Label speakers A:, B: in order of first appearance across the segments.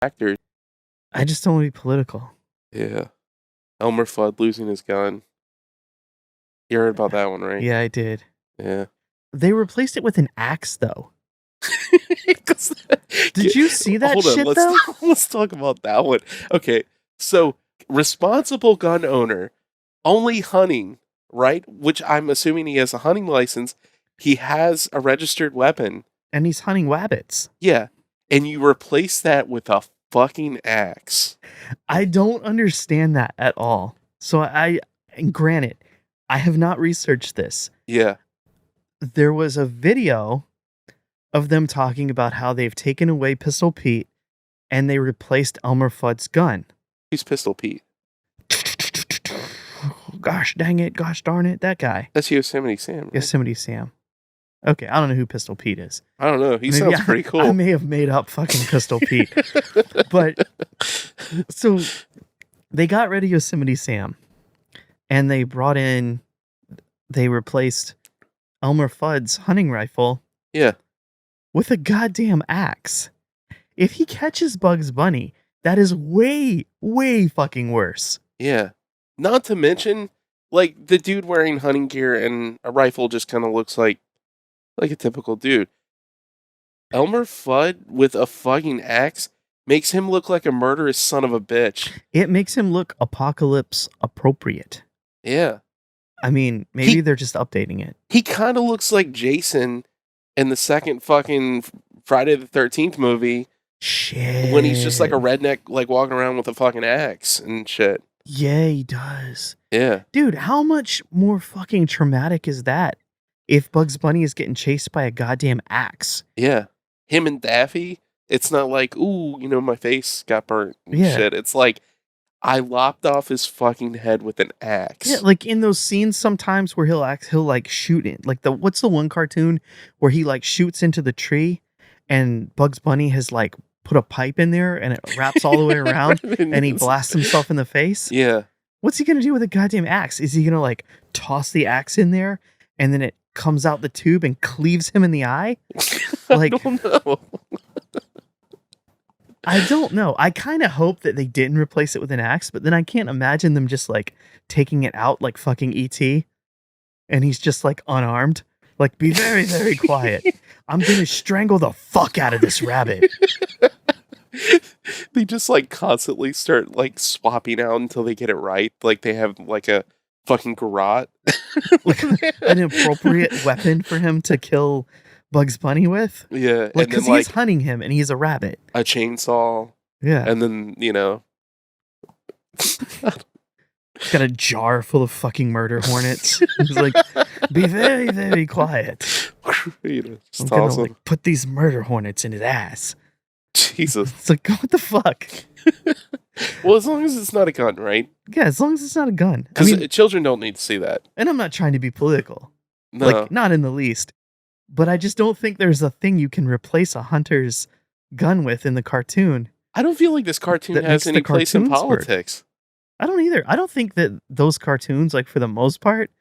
A: actors.
B: I just don't want to be political.
A: Yeah. Elmer Fudd losing his gun. You heard about that one, right?
B: Yeah, I did.
A: Yeah.
B: They replaced it with an axe, though. Did you see that shit, though?
A: Let's talk about that one. Okay, so responsible gun owner, only hunting, right? Which I'm assuming he has a hunting license. He has a registered weapon.
B: And he's hunting wabbits.
A: Yeah, and you replace that with a fucking axe.
B: I don't understand that at all. So and granted, I have not researched this.
A: Yeah.
B: There was a video of them talking about how they've taken away Pistol Pete and they replaced Elmer Fudd's gun.
A: Who's Pistol Pete?
B: Gosh dang it, gosh darn it, that guy.
A: That's Yosemite Sam. Right?
B: Yosemite Sam. Okay, I don't know who Pistol Pete is.
A: I don't know. He sounds pretty cool.
B: I may have made up fucking Pistol Pete. But, so, they got rid of Yosemite Sam. And they replaced Elmer Fudd's hunting rifle.
A: Yeah.
B: With a goddamn axe. If he catches Bugs Bunny, that is way, way fucking worse.
A: Yeah. Not to mention, like, the dude wearing hunting gear and a rifle just kind of looks like a typical dude. Elmer Fudd with a fucking axe makes him look like a murderous son of a bitch.
B: It makes him look apocalypse appropriate.
A: Yeah.
B: I mean, maybe they're just updating it.
A: He kind of looks like Jason in the second fucking Friday the 13th movie.
B: Shit.
A: When he's just like a redneck, like walking around with a fucking axe and shit.
B: Yeah, he does.
A: Yeah.
B: Dude, how much more fucking traumatic is that if Bugs Bunny is getting chased by a goddamn axe?
A: Yeah. Him and Daffy, it's not like, ooh, my face got burnt and shit. It's like, I lopped off his fucking head with an axe.
B: Yeah, like in those scenes sometimes where he'll like shoot it. Like what's the one cartoon where he like shoots into the tree and Bugs Bunny has like put a pipe in there and it wraps all the way around and he blasts himself in the face?
A: Yeah.
B: What's he gonna do with a goddamn axe? Is he gonna like toss the axe in there and then it comes out the tube and cleaves him in the eye? Like,
A: I don't know.
B: I don't know. I kind of hope that they didn't replace it with an axe, but then I can't imagine them just like taking it out like fucking E.T. and he's just like unarmed. Like, be very, very quiet. I'm gonna strangle the fuck out of this rabbit.
A: They just like constantly start like swapping out until they get it right. Like they have like a fucking garrote.
B: Like an appropriate weapon for him to kill Bugs Bunny with.
A: Yeah.
B: Like, because he's hunting him and he's a rabbit.
A: A chainsaw.
B: Yeah.
A: And then,
B: got a jar full of fucking murder hornets. He's like, be very, very quiet. I'm gonna like, put these murder hornets in his ass.
A: Jesus.
B: It's like, what the fuck?
A: Well, as long as it's not a gun, right?
B: Yeah, as long as it's not a gun.
A: Because children don't need to see that.
B: And I'm not trying to be political.
A: No.
B: Like, not in the least. But I just don't think there's a thing you can replace a hunter's gun with in the cartoon.
A: I don't feel like this cartoon has any place in politics.
B: I don't either. I don't think that those cartoons, like, for the most part,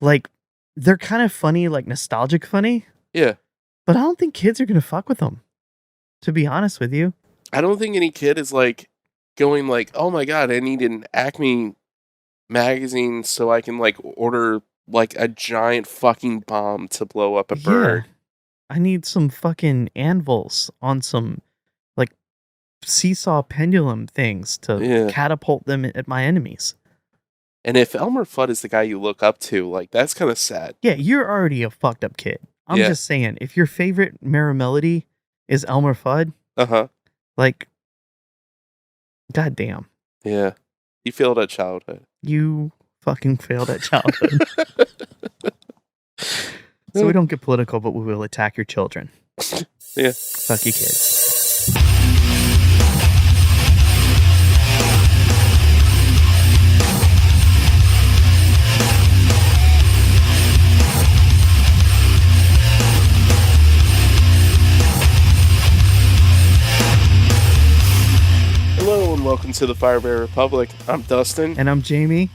B: like, they're kind of funny, like, nostalgic funny.
A: Yeah.
B: But I don't think kids are going to fuck with them, to be honest with you.
A: I don't think any kid is, like, going, like, oh my god, I need an Acme magazine so I can, like, order, like, a giant fucking bomb to blow up a bird.
B: I need some fucking anvils on some, like, seesaw pendulum things to catapult them at my enemies.
A: And if Elmer Fudd is the guy you look up to, like, that's kind of sad.
B: Yeah, you're already a fucked up kid. I'm just saying, if your favorite Merry Melody is Elmer Fudd, like, goddamn.
A: Yeah. You failed at childhood.
B: You fucking failed at childhood. So we don't get political, but we will attack your children.
A: Yeah.
B: Fuck you, kids.
A: Hello and welcome to the Firebear Republic. I'm Dustin.
B: And I'm Jamie.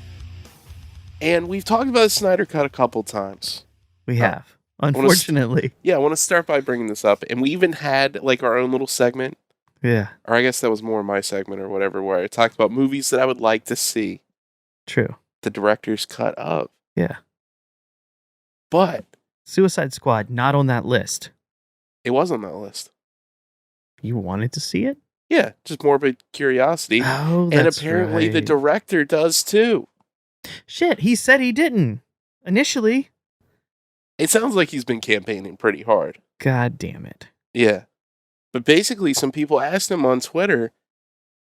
A: And we've talked about the Snyder Cut a couple times.
B: We have, unfortunately.
A: I want to start by bringing this up. And we even had like our own little segment
B: Yeah,
A: Or I guess that was more my segment or whatever, where I talked about movies that I would like to see
B: true.
A: the director's cut of.
B: Yeah.
A: But
B: Suicide Squad, not on that list.
A: it was on that list.
B: You wanted to see it?
A: Yeah, just morbid curiosity.
B: Oh,
A: And
B: that's
A: apparently the
B: right.
A: director does too.
B: Shit, he said he didn't. Initially.
A: It sounds like he's been campaigning pretty hard.
B: God damn it.
A: Yeah. But basically, some people asked him on Twitter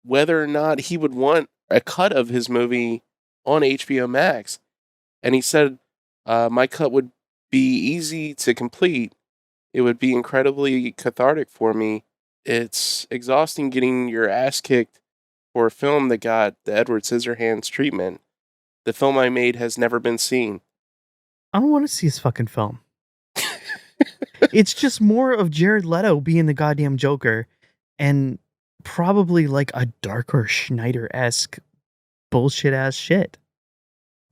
A: whether or not he would want a cut of his movie on HBO Max. And he said, my cut would be easy to complete. It would be incredibly cathartic for me. It's exhausting getting your ass kicked for a film that got the Edward Scissorhands treatment. The film I made has never been seen.
B: I don't want to see his fucking film. It's just more of Jared Leto being the goddamn Joker and probably like a darker Schneider-esque bullshit ass shit.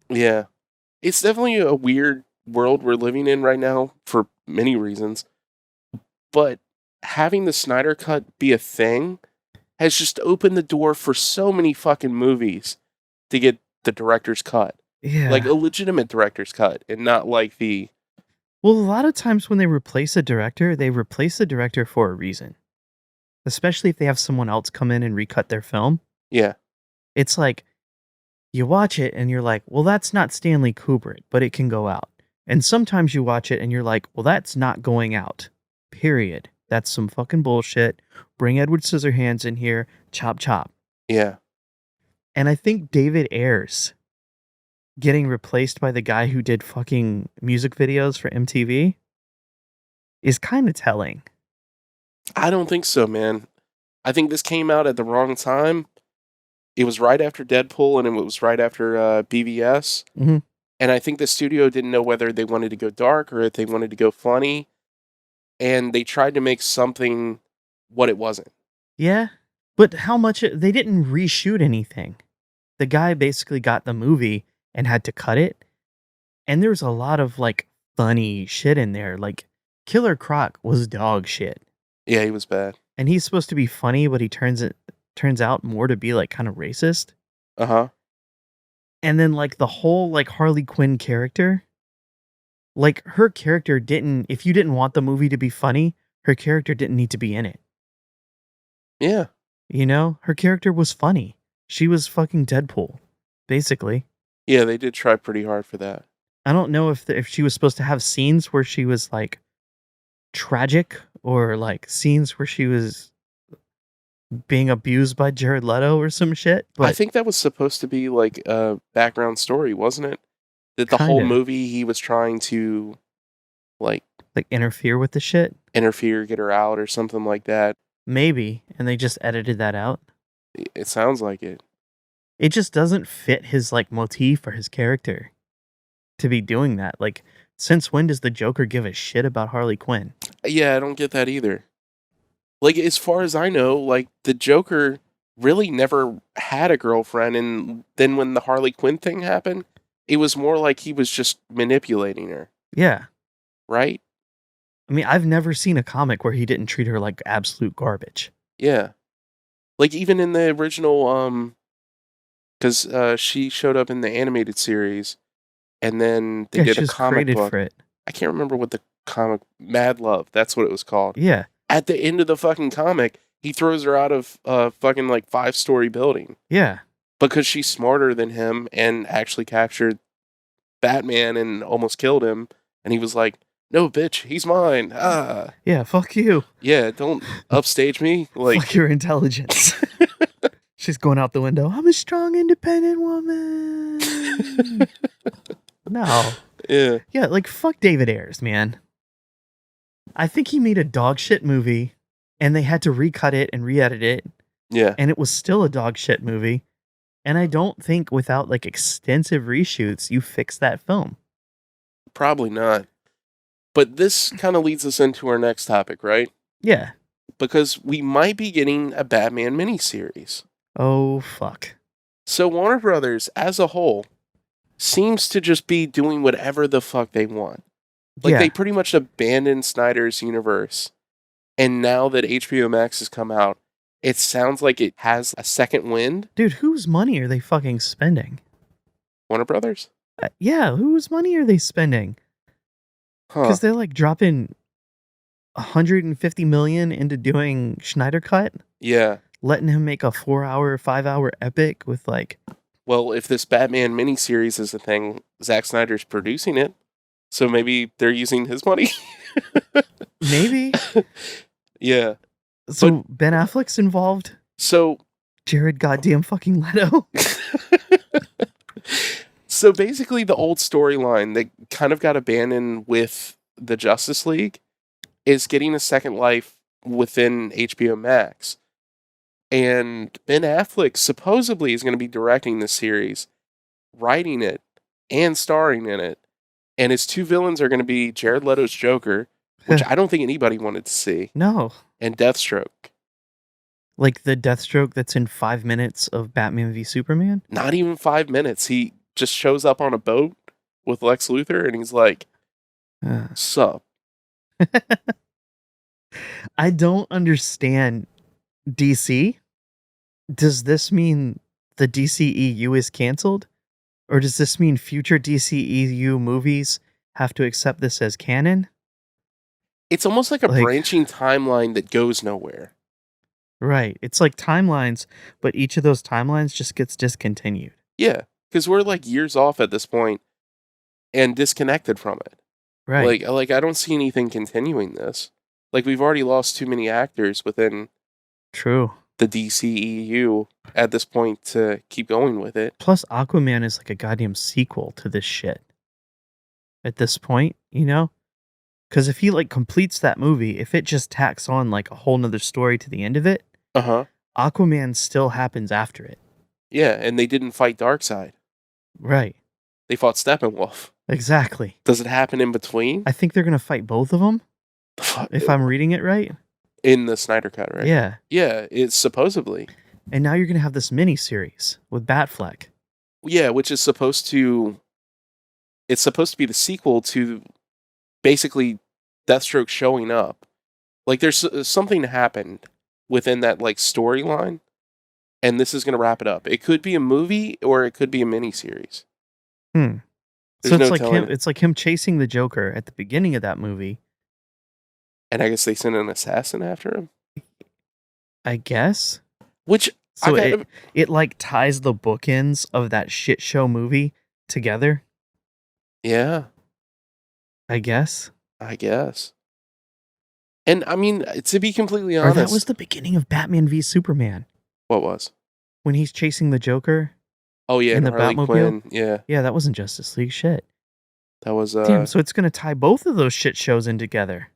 A: Yeah. It's definitely a weird world we're living in right now for many reasons. But having the Snyder Cut be a thing has just opened the door for so many fucking movies to get the director's cut.
B: Yeah.
A: Like a legitimate director's cut and not like the...
B: Well, a lot of times when they replace a director, they replace the director for a reason. Especially if they have someone else come in and recut their film.
A: Yeah.
B: It's like, you watch it and you're like, well, that's not Stanley Kubrick, but it can go out. And sometimes you watch it and you're like, well, that's not going out. Period. That's some fucking bullshit. Bring Edward Scissorhands in here. Chop, chop.
A: Yeah.
B: And I think David Ayres getting replaced by the guy who did fucking music videos for MTV is kind of telling.
A: I don't think so, man. I think this came out at the wrong time. It was right after Deadpool and it was right after BVS.
B: Mm-hmm.
A: And I think the studio didn't know whether they wanted to go dark or if they wanted to go funny. And they tried to make something what it wasn't.
B: Yeah, but how much... They didn't reshoot anything. The guy basically got the movie and had to cut it. And there's a lot of, like, funny shit in there. Like, Killer Croc was dog shit.
A: Yeah, he was bad.
B: And he's supposed to be funny, but he turns out more to be, like, kind of racist.
A: Uh-huh.
B: And then, like, the whole, like, Harley Quinn character... Like, her character didn't... If you didn't want the movie to be funny, her character didn't need to be in it.
A: Yeah.
B: You know? Her character was funny. She was fucking Deadpool, basically.
A: Yeah, they did try pretty hard for that.
B: I don't know if she was supposed to have scenes where she was, like, tragic or, like, scenes where she was being abused by Jared Leto or some shit. But
A: I think that was supposed to be, like, a background story, wasn't it? That the whole
B: Kinda.
A: movie he was trying to, like
B: interfere with the shit?
A: Interfere, get her out or something like that.
B: Maybe. And they just edited that out.
A: It sounds like it.
B: It just doesn't fit his, like, motif or his character to be doing that. Like, since when does the Joker give a shit about Harley Quinn?
A: Yeah, I don't get that either. Like, as far as I know, like, the Joker really never had a girlfriend, and then when the Harley Quinn thing happened, it was more like he was just manipulating her.
B: Yeah.
A: Right?
B: I mean, I've never seen a comic where he didn't treat her like absolute garbage.
A: Yeah. Like, even in the original, because she showed up in the animated series, and then they did
B: she
A: a
B: was
A: comic
B: created
A: book.
B: for it.
A: I can't remember what the comic... Mad Love, that's what it was called.
B: Yeah.
A: At the end of the fucking comic, he throws her out of a fucking, like, 5-story building.
B: Yeah.
A: Because she's smarter than him and actually captured Batman and almost killed him. And he was like, no, bitch, he's mine. Ah.
B: Yeah, fuck you.
A: Yeah, don't upstage me. Like,
B: fuck your intelligence. She's going out the window. I'm a strong, independent woman. No.
A: Yeah.
B: Yeah, like, fuck David Ayres, man. I think he made a dog shit movie, and they had to recut it and re-edit it.
A: Yeah.
B: And it was still a dog shit movie. And I don't think without, like, extensive reshoots, you fix that film.
A: Probably not. But this kind of leads us into our next topic, right?
B: Yeah.
A: Because we might be getting a Batman miniseries.
B: Oh, fuck.
A: So Warner Brothers, as a whole, seems to just be doing whatever the fuck they want. Like, they pretty much abandoned Snyder's universe. And now that HBO Max has come out, It sounds like it has a second wind.
B: Dude, whose money are they fucking spending?
A: Warner Brothers?
B: Yeah, whose money are they spending?
A: Huh.
B: Because they're like dropping 150 million into doing Schneider Cut,
A: Yeah.
B: letting him make a 4-hour, 5-hour epic with like.
A: Well, if this Batman miniseries is a thing, Zack Snyder's producing it. So maybe they're using his money.
B: Maybe.
A: Yeah.
B: So Ben Affleck's involved.
A: So
B: Jared goddamn fucking Leto.
A: So basically the old storyline that kind of got abandoned with the Justice League is getting a second life within HBO Max. And Ben Affleck supposedly is going to be directing the series, writing it, and starring in it. And his two villains are going to be Jared Leto's Joker, which I don't think anybody wanted to see,
B: No.
A: and Deathstroke.
B: Like the Deathstroke that's in 5 minutes of Batman v Superman?
A: Not even 5 minutes. He just shows up on a boat with Lex Luthor, and he's like, sup?
B: I don't understand DC. Does this mean the DCEU is canceled? Or does this mean future DCEU movies have to accept this as canon?
A: It's almost like a branching timeline that goes nowhere.
B: Right. It's like timelines, but each of those timelines just gets discontinued.
A: Yeah, because we're like years off at this point and disconnected from it.
B: Right.
A: Like I don't see anything continuing this. Like we've already lost too many actors within
B: True.
A: the DCEU at this point to keep going with it.
B: Plus, Aquaman is like a goddamn sequel to this shit. At this point, you know? Because if he like completes that movie, if it just tacks on like a whole nother story to the end of it, Aquaman still happens after it.
A: Yeah, and they didn't fight Darkseid.
B: Right.
A: They fought Steppenwolf.
B: Exactly.
A: Does it happen in between?
B: I think they're going to fight both of them, if I'm reading it right.
A: In the Snyder Cut, right?
B: Yeah.
A: Yeah, it's supposedly.
B: And now you're going to have this mini-series with Batfleck.
A: Yeah, which is supposed to... It's supposed to be the sequel to basically Deathstroke showing up. Like, there's something happened within that, like, storyline, and this is going to wrap it up. It could be a movie, or it could be a miniseries.
B: So it's like him chasing the Joker at the beginning of that movie.
A: And I guess they sent an assassin after him?
B: I guess.
A: Which...
B: So it like ties the bookends of that shit show movie together?
A: Yeah.
B: I guess.
A: And I mean, to be completely honest...
B: Or that was the beginning of Batman v Superman.
A: What was?
B: When he's chasing the Joker.
A: Oh, yeah,
B: in the
A: Harley
B: Batmobile.
A: Quinn. Yeah.
B: Yeah, that wasn't Justice League shit.
A: That was...
B: Damn, so it's going to tie both of those shit shows in together.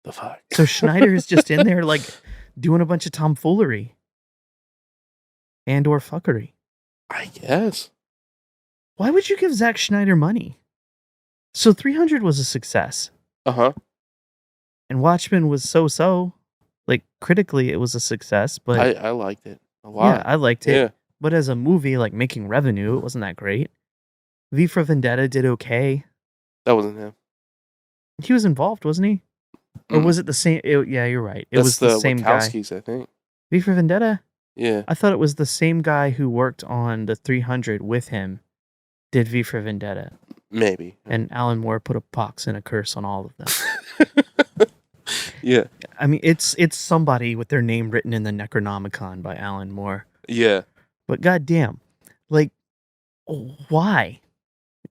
A: The fuck?
B: So Schneider is just in there, like, doing a bunch of tomfoolery. And or fuckery.
A: I guess.
B: Why would you give Zack Schneider money? So 300 was a success.
A: Uh-huh.
B: And Watchmen was so-so. Like, critically, it was a success, but...
A: I liked it a lot.
B: Yeah, I liked it.
A: Yeah.
B: But as a movie, like, making revenue, it wasn't that great. V for Vendetta did okay.
A: That wasn't him.
B: He was involved, wasn't he? Or was it the same... yeah, you're right. It was the same guy.
A: Wachowskis, I think.
B: V for Vendetta?
A: Yeah.
B: I thought it was the same guy who worked on the 300 with him did V for Vendetta.
A: Maybe.
B: And Alan Moore put a pox and a curse on all of them.
A: Yeah.
B: I mean, it's somebody with their name written in the Necronomicon by Alan Moore.
A: Yeah.
B: But goddamn, like, why?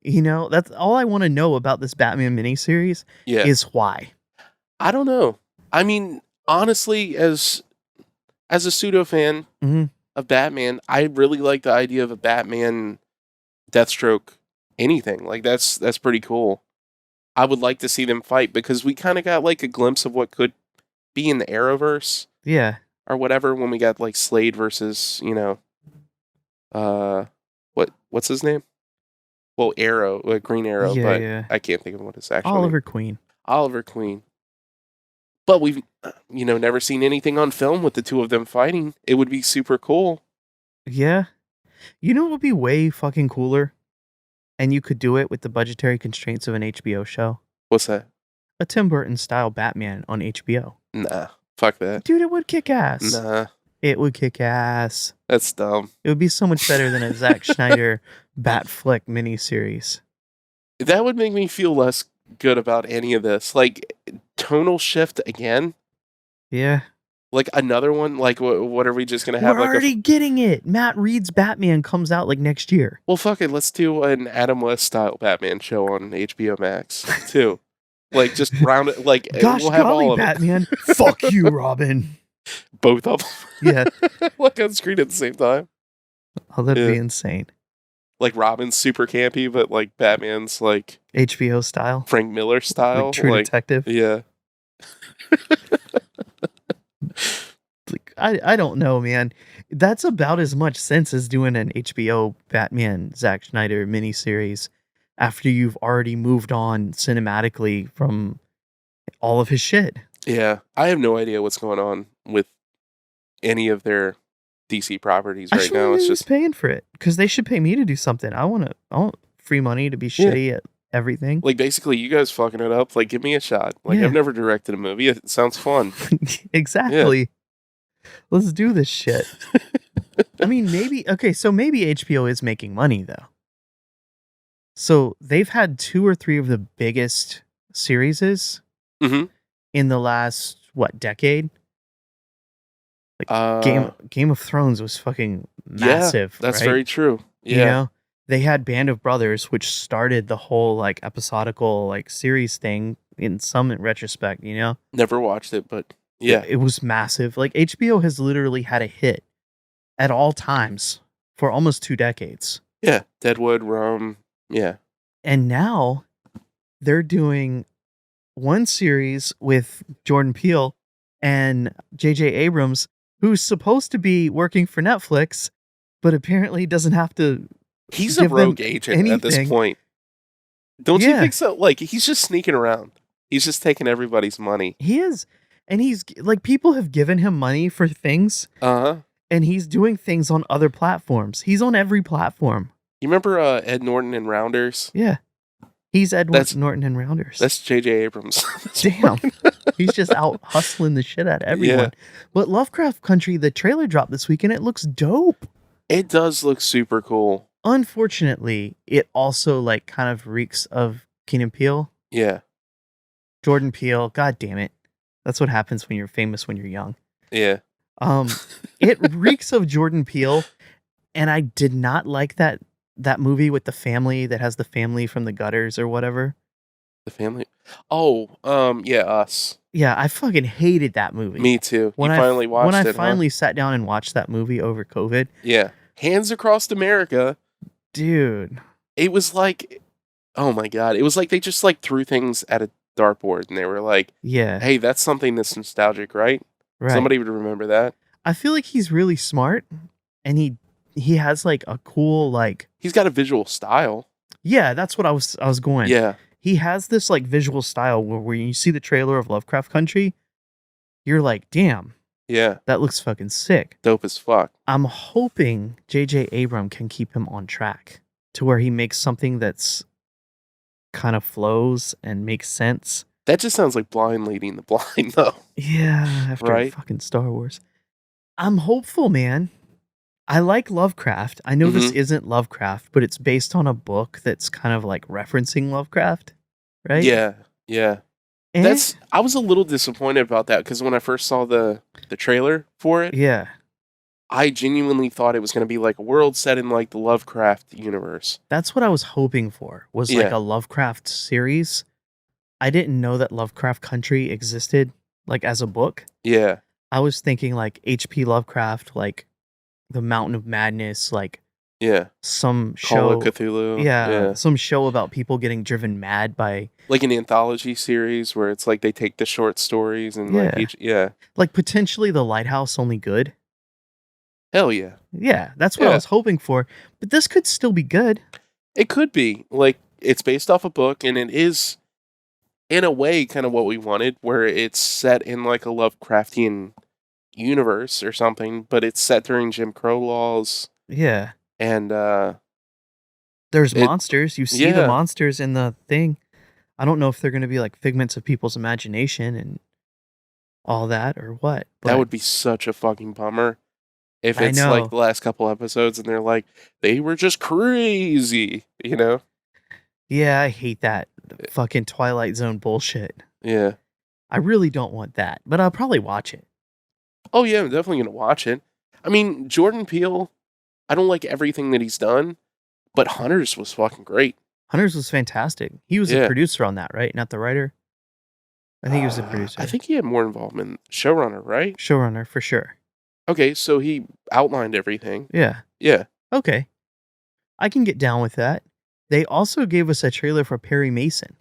B: You know, that's all I want to know about this Batman miniseries is why.
A: I don't know. I mean, honestly, as a pseudo fan of Batman, I really like the idea of a Batman Deathstroke anything. Like that's pretty cool. I would like to see them fight because we kind of got like a glimpse of what could be in the Arrowverse.
B: Yeah.
A: Or whatever when we got like Slade versus, what's his name? Well, Arrow, Green Arrow, but I can't think of what his actual name. Oliver Queen. But we've, never seen anything on film with the two of them fighting. It would be super cool.
B: Yeah. You know what would be way fucking cooler? And you could do it with the budgetary constraints of an HBO show?
A: What's that?
B: A Tim Burton style Batman on HBO.
A: Nah. Fuck that.
B: Dude, it would kick ass.
A: Nah,
B: It would kick ass.
A: that's dumb.
B: It would be so much better than a Zack Schneider Bat Flick miniseries.
A: That would make me feel less good about any of this. Like, tonal shift again?
B: Yeah.
A: Like, another one? Like, what are we just going to have?
B: We're already getting it. Matt Reed's Batman comes out like next year.
A: Well, fuck it. Let's do an Adam West style Batman show on HBO Max, too. Like, just round it. Like,
B: Gosh
A: we'll have
B: golly,
A: all of
B: Batman. Fuck you, Robin.
A: it. Both of them.
B: Yeah.
A: Like, on screen at the same time.
B: Oh, that'd
A: Yeah.
B: be insane.
A: Like, Robin's super campy, but, like, Batman's, like,
B: HBO style.
A: Frank Miller style.
B: Like True Detective.
A: Yeah.
B: Like, I don't know, man. That's about as much sense as doing an HBO Batman Zack Schneider miniseries after you've already moved on cinematically from all of his shit.
A: Yeah. I have no idea what's going on with any of their DC properties right now. It's just
B: paying for it because they should pay me to do something. I want free money to be shitty at everything.
A: like, basically, you guys fucking it up. Like, give me a shot. Like,
B: Yeah.
A: I've never directed a movie. It sounds fun.
B: Exactly. Let's do this shit. I mean, maybe HBO is making money though. So they've had 2 or 3 of the biggest series
A: Mm-hmm.
B: in the last decade. Like Game of Thrones was fucking massive.
A: That's
B: right?
A: very true. Yeah.
B: You know, they had Band of Brothers, which started the whole like episodical like series thing in some retrospect. You know,
A: Never watched it, but yeah.
B: it was massive. Like HBO has literally had a hit at all times for almost 2 decades.
A: Yeah. Deadwood, Rome. Yeah.
B: And now they're doing one series with Jordan Peele and J.J. Abrams, who's supposed to be working for Netflix, but apparently doesn't have to.
A: He's a
B: give them
A: rogue agent at this
B: anything.
A: point. Don't you
B: Yeah.
A: think so? Like, he's just sneaking around. He's just taking everybody's money.
B: He is. And he's like, people have given him money for things,
A: Uh-huh.
B: and he's doing things on other platforms. He's on every platform.
A: You remember Ed Norton and Rounders?
B: Yeah. He's Edward
A: That's-
B: Norton and Rounders.
A: That's J.J. Abrams.
B: Damn. He's just out hustling the shit out of everyone.
A: Yeah.
B: But Lovecraft Country, the trailer dropped this week, and it looks dope.
A: It does look super cool.
B: Unfortunately, it also like kind of reeks of Keenan Peele.
A: Yeah.
B: Jordan Peele, god damn it. That's what happens when you're famous when you're young.
A: Yeah.
B: It reeks of Jordan Peele, and I did not like that movie with the family that has the family from the gutters or whatever.
A: The family. Oh, yeah, Us.
B: Yeah, I fucking hated that movie.
A: Me too.
B: When
A: you finally watched it,
B: When I
A: huh?
B: finally sat down and watched that movie over COVID.
A: Yeah. Hands Across America.
B: Dude.
A: It was like, oh my God. It was like they just like threw things at a dartboard and they were like,
B: Yeah.
A: hey, that's something that's nostalgic, right?
B: Right.
A: Somebody would remember that.
B: I feel like he's really smart, and he has like a cool like.
A: He's got a visual style.
B: Yeah, that's what I was going.
A: Yeah.
B: He has this like visual style where when you see the trailer of Lovecraft Country, you're like, damn,
A: Yeah.
B: that looks fucking sick.
A: Dope as fuck.
B: I'm hoping J.J. Abrams can keep him on track to where he makes something that's kind of flows and makes sense.
A: That just sounds like blind leading the blind, though.
B: Yeah, after
A: Right?
B: fucking Star Wars. I'm hopeful, man. I like Lovecraft. I know this isn't Lovecraft, but it's based on a book that's kind of like referencing Lovecraft, right?
A: Yeah. Yeah.
B: And-
A: I was a little disappointed about that because when I first saw the trailer for it,
B: yeah.
A: I genuinely thought it was going to be like a world set in like the Lovecraft universe.
B: That's what I was hoping for, was like
A: Yeah.
B: a Lovecraft series. I didn't know that Lovecraft Country existed like as a book.
A: Yeah.
B: I was thinking like H.P. Lovecraft, like The Mountain of Madness, like
A: Yeah.
B: some
A: Call
B: show.
A: of Cthulhu.
B: Yeah, some show about people getting driven mad by
A: Like an anthology series where it's like they take the short stories and
B: Yeah.
A: like each.
B: like potentially The Lighthouse Only Good.
A: Hell yeah.
B: Yeah, that's what I
A: Yeah.
B: was hoping for. But this could still be good.
A: It could be. Like, it's based off a book, and it is, in a way, kind of what we wanted, where it's set in, like, a Lovecraftian universe or something, but it's set during Jim Crow laws,
B: Yeah.
A: and,
B: There's
A: It-
B: monsters. You see
A: yeah.
B: the monsters in the thing. I don't know if they're going to be like figments of people's imagination and all that or what.
A: That
B: But
A: would be such a fucking bummer if
B: I
A: it's
B: know.
A: like the last couple episodes and they're like, they were just crazy, you know?
B: Yeah, I hate that fucking Twilight Zone bullshit.
A: Yeah.
B: I really don't want that, but I'll probably watch it.
A: Oh, yeah, I'm definitely going to watch it. I mean, Jordan Peele, I don't like everything that he's done, but Hunters was fucking great.
B: Hunters was fantastic. He was a
A: Yeah.
B: producer on that, right? Not the writer? I think he was a producer.
A: I think he had more involvement. Showrunner, right?
B: Showrunner, for sure.
A: Okay, so he outlined everything.
B: Yeah.
A: Yeah.
B: Okay. I can get down with that. They also gave us a trailer for Perry Mason.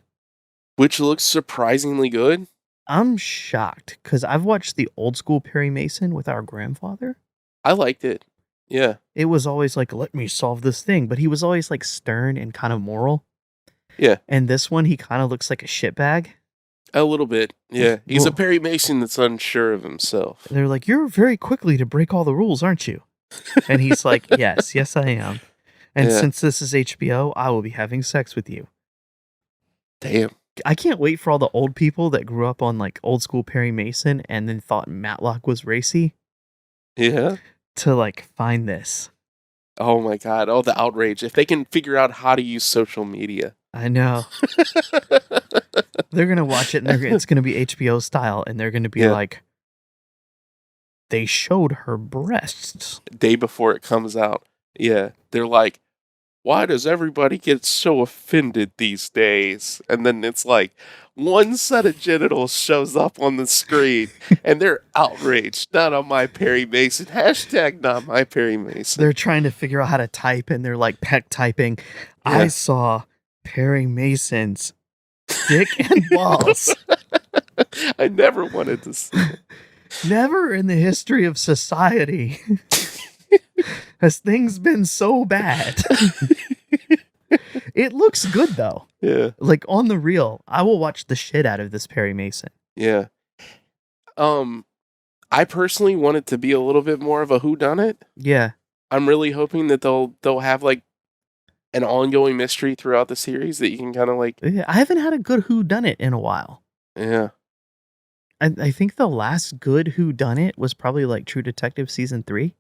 A: Which looks surprisingly good.
B: I'm shocked because I've watched the old school Perry Mason with our grandfather.
A: I liked it. Yeah.
B: It was always like, let me solve this thing. But he was always like stern and kind of moral.
A: Yeah.
B: And this one, he kind of looks like a shitbag.
A: A little bit. Yeah. He's a
B: Well-
A: Perry Mason that's unsure of himself.
B: They're like, you're very quickly to break all the rules, aren't you? And he's like, yes, I am. And
A: Yeah.
B: since this is HBO, I will be having sex with you.
A: Damn.
B: I can't wait for all the old people that grew up on like old school Perry Mason and then thought Matlock was racy
A: Yeah.
B: to like find this.
A: Oh my god. Oh, the outrage. If they can figure out how to use social media.
B: I know. They're going to watch it and it's going to be HBO style and they're going to be
A: Yeah.
B: like, they showed her breasts.
A: Day before it comes out. Yeah. They're like, why does everybody get so offended these days? And then it's like one set of genitals shows up on the screen and they're outraged. Not on my Perry Mason. Hashtag not my Perry Mason.
B: They're trying to figure out how to type and they're like peck typing.
A: Yeah.
B: I saw Perry Mason's dick and balls.
A: I never wanted to see it.
B: Never in the history of society has things been so bad. It looks good though.
A: Yeah.
B: Like on the real, I will watch the shit out of this Perry Mason.
A: Yeah. I personally want it to be a little bit more of a whodunit.
B: Yeah.
A: I'm really hoping that they'll have like an ongoing mystery throughout the series that you can kind of like.
B: Yeah, I haven't had a good whodunit in a while.
A: Yeah.
B: I think the last good whodunit was probably like True Detective season 3.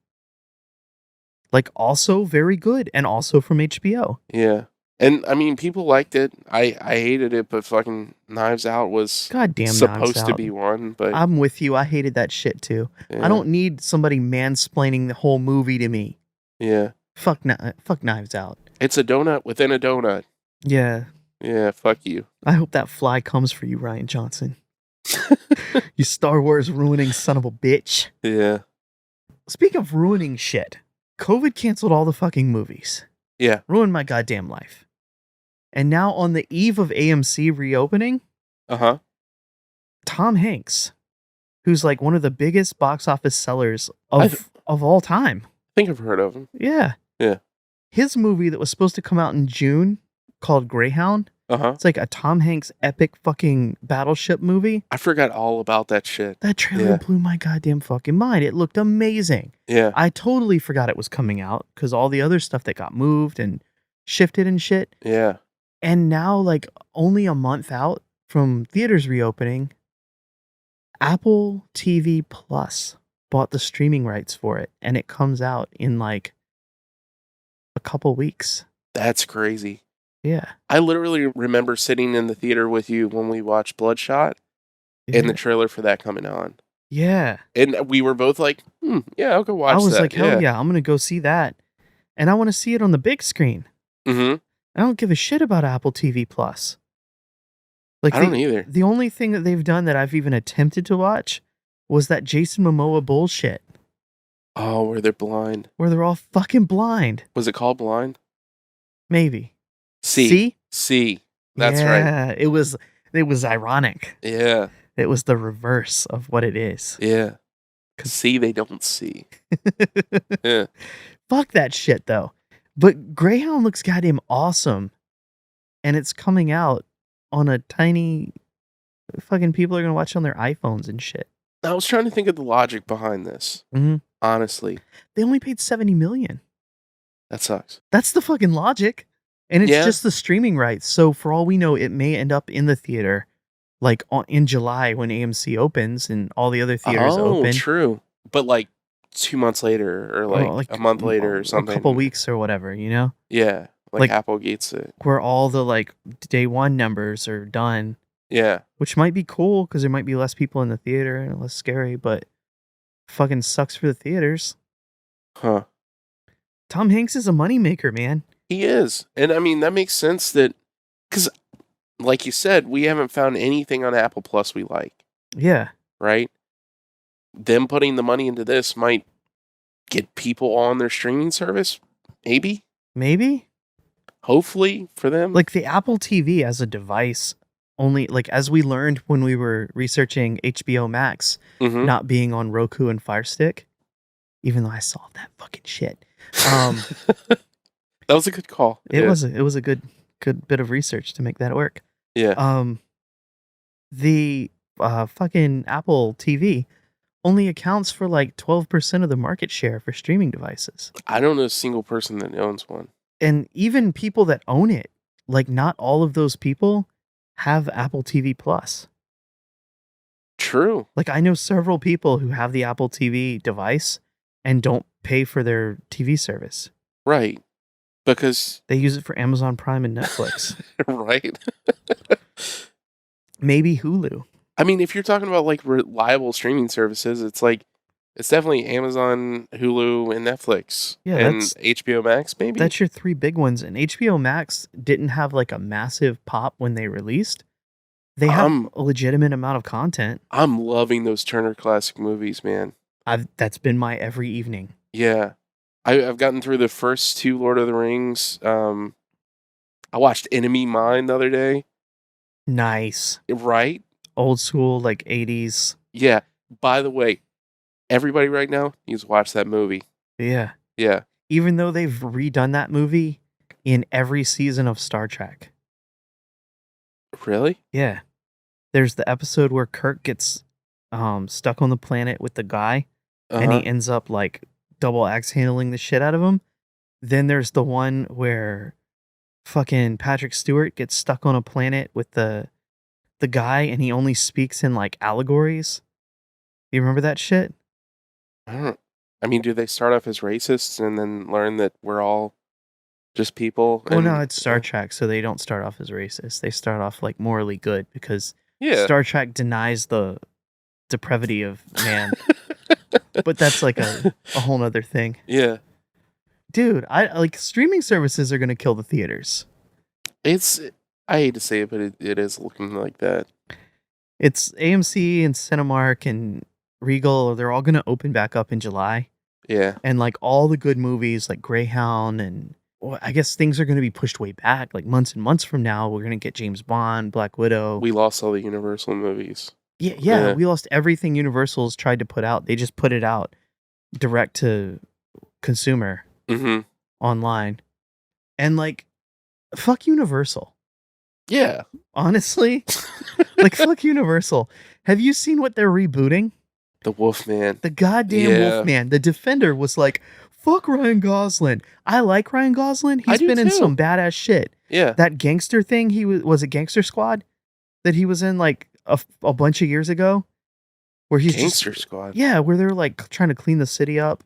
B: Like also very good and also from HBO.
A: Yeah. And I mean, people liked it. I hated it, but fucking Knives Out was
B: Goddamn Knives
A: supposed to
B: Out.
A: be one. But
B: I'm with you. I hated that shit too.
A: yeah.
B: I don't need somebody mansplaining the whole movie to me.
A: Yeah.
B: Fuck Knives Out.
A: It's a donut within a donut.
B: Yeah.
A: Yeah. Fuck you.
B: I hope that fly comes for you, Ryan Johnson. You Star Wars ruining son of a bitch.
A: Yeah.
B: Speaking of ruining shit, COVID canceled all the fucking movies.
A: Yeah.
B: Ruined my goddamn life. And now on the eve of AMC reopening,
A: Uh-huh.
B: Tom Hanks, who's like one of the biggest box office sellers of all time.
A: I think I've heard of him.
B: Yeah.
A: Yeah.
B: His movie that was supposed to come out in June called Grayhouse.
A: Uh-huh.
B: It's like a Tom Hanks epic fucking battleship movie.
A: I forgot all about that shit.
B: That trailer
A: Yeah.
B: blew my goddamn fucking mind. It looked amazing.
A: Yeah.
B: I totally forgot it was coming out because all the other stuff that got moved and shifted and shit.
A: Yeah.
B: And now, like, only a month out from theaters reopening, Apple TV Plus bought the streaming rights for it. And it comes out in like a couple weeks.
A: That's crazy.
B: Yeah.
A: I literally remember sitting in the theater with you when we watched Bloodshot and the trailer for that coming on.
B: Yeah.
A: And we were both like, yeah, I'll go watch that.
B: I was like, hell yeah, I'm going to go see that. And I want to see it on the big screen.
A: Mm-hmm.
B: I don't give a shit about Apple TV Plus. Like
A: I don't either.
B: The only thing that they've done that I've even attempted to watch was that Jason Momoa bullshit.
A: Oh, where they're blind.
B: Where they're all fucking blind.
A: Was it called Blind?
B: Maybe.
A: C. That's right.
B: Yeah, it was ironic.
A: Yeah.
B: It was the reverse of what it is.
A: Yeah. See, they don't see. Yeah.
B: Fuck that shit though. But Greyhound looks goddamn awesome. And it's coming out on a tiny fucking people are gonna watch it on their iPhones and shit.
A: I was trying to think of the logic behind this.
B: Mm-hmm.
A: Honestly.
B: They only paid $70 million.
A: That sucks.
B: That's the fucking logic. And it's
A: Yeah.
B: just the streaming rights. So for all we know, it may end up in the theater like in July when AMC opens and all the other theaters
A: Oh,
B: open.
A: true. But like 2 months later or like a month later or
B: a
A: something.
B: couple weeks or whatever, you know?
A: Yeah. Like Apple gets it.
B: Where all the like day one numbers are done.
A: Yeah.
B: Which might be cool because there might be less people in the theater and less scary, but fucking sucks for the theaters.
A: Huh.
B: Tom Hanks is a moneymaker, man.
A: He is. And I mean, that makes sense that, because like you said, we haven't found anything on Apple Plus we like.
B: Yeah.
A: Right? Them putting the money into this might get people on their streaming service. Maybe. Hopefully for them.
B: Like the Apple TV as a device, only like as we learned when we were researching HBO Max not being on Roku and Fire Stick, even though I solved that fucking shit.
A: That was a good call.
B: It was a good bit of research to make that work.
A: Yeah.
B: The fucking Apple TV only accounts for like 12% of the market share for streaming devices.
A: I don't know a single person that owns one.
B: And even people that own it, like not all of those people have Apple TV Plus.
A: True.
B: Like I know several people who have the Apple TV device and don't pay for their TV service.
A: Right. Because
B: they use it for Amazon Prime and Netflix.
A: Right.
B: Maybe Hulu.
A: I mean, if you're talking about like reliable streaming services, it's like it's definitely Amazon, Hulu, and Netflix.
B: Yeah,
A: and HBO Max, maybe.
B: That's your three big ones. And HBO Max didn't have like a massive pop when they released. They have a legitimate amount of content.
A: I'm loving those Turner Classic Movies, man.
B: That's been my every evening.
A: Yeah. I've gotten through the first 2 Lord of the Rings. I watched Enemy Mine the other day.
B: Nice.
A: Right?
B: Old school, like 80s.
A: Yeah. By the way, everybody right now needs to watch that movie.
B: Yeah.
A: Yeah.
B: Even though they've redone that movie in every season of Star Trek.
A: Really?
B: Yeah. There's the episode where Kirk gets stuck on the planet with the guy and he ends up like double axe handling the shit out of him. Then there's the one where fucking Patrick Stewart gets stuck on a planet with the guy and he only speaks in like allegories. You remember that shit?
A: I mean, do they start off as racists and then learn that we're all just people?
B: Well, no, it's Star Trek, so they don't start off as racist. They start off like morally good because Star Trek denies the depravity of man. But that's like a whole nother thing.
A: Yeah.
B: Dude, I like streaming services are going to kill the theaters.
A: I hate to say it, but it is looking like that.
B: It's AMC and Cinemark and Regal, they're all going to open back up in July.
A: Yeah.
B: And like all the good movies like Grayhouse and I guess things are going to be pushed way back. Like months and months from now, we're going to get James Bond, Black Widow.
A: We lost all the Universal movies.
B: Yeah, we lost everything Universal's tried to put out. They just put it out direct to consumer online. And like, fuck Universal.
A: Yeah.
B: Honestly, like fuck Universal. Have you seen what they're rebooting?
A: The Wolfman.
B: The goddamn Wolfman. The Defender was like, fuck Ryan Gosling. I like Ryan Gosling. He's been in some badass shit.
A: Yeah.
B: That gangster thing, was it Gangster Squad? That he was in like a bunch of years ago? Where he's
A: Gangster Squad?
B: Yeah, where they're like trying to clean the city up.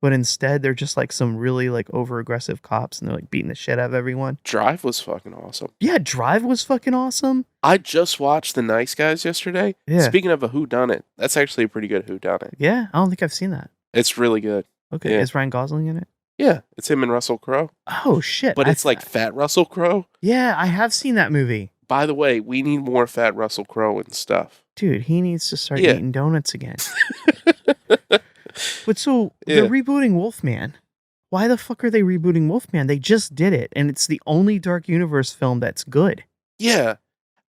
B: But instead, they're just like some really like over-aggressive cops and they're like beating the shit out of everyone.
A: Drive was fucking awesome.
B: Yeah, Drive was fucking awesome.
A: I just watched The Nice Guys yesterday.
B: Yeah.
A: Speaking of a whodunit, that's actually a pretty good whodunit.
B: Yeah, I don't think I've seen that.
A: It's really good.
B: Okay, is Ryan Gosling in it?
A: Yeah, it's him and Russell Crowe.
B: Oh, shit.
A: But it's like fat Russell Crowe.
B: Yeah, I have seen that movie.
A: By the way, we need more fat Russell Crowe and stuff.
B: Dude, he needs to start eating donuts again. But so, they're rebooting Wolfman. Why the fuck are they rebooting Wolfman? They just did it, and it's the only Dark Universe film that's good.
A: Yeah.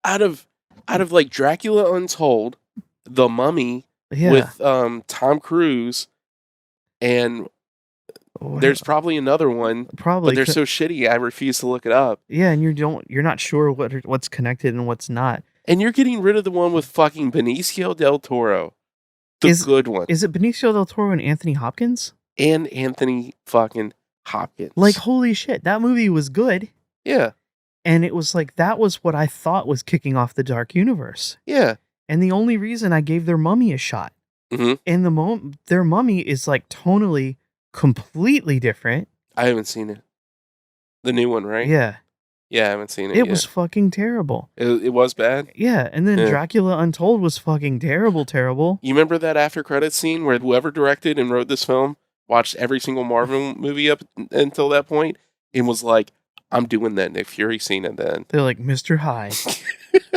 A: Out of like Dracula Untold, The Mummy with Tom Cruise, and there's probably another one.
B: Probably.
A: But they're so shitty, I refuse to look it up.
B: Yeah, and you're not sure what's connected and what's not.
A: And you're getting rid of the one with fucking Benicio del Toro. The good one.
B: Is it Benicio del Toro and Anthony Hopkins?
A: And Anthony fucking Hopkins.
B: Like, holy shit, that movie was good.
A: Yeah.
B: And it was like, that was what I thought was kicking off the Dark Universe.
A: Yeah.
B: And the only reason I gave their mummy a shot.
A: Mm-hmm.
B: And their mummy is like tonally completely different.
A: I haven't seen it. The new one, right?
B: Yeah.
A: Yeah, I haven't seen it
B: It
A: yet.
B: was fucking terrible.
A: It was bad?
B: Yeah, and then
A: Yeah.
B: Dracula Untold was fucking terrible.
A: You remember that after credits scene where whoever directed and wrote this film watched every single Marvel movie up until that point and was like, I'm doing that Nick Fury scene and then.
B: They're like, Mr. Hyde,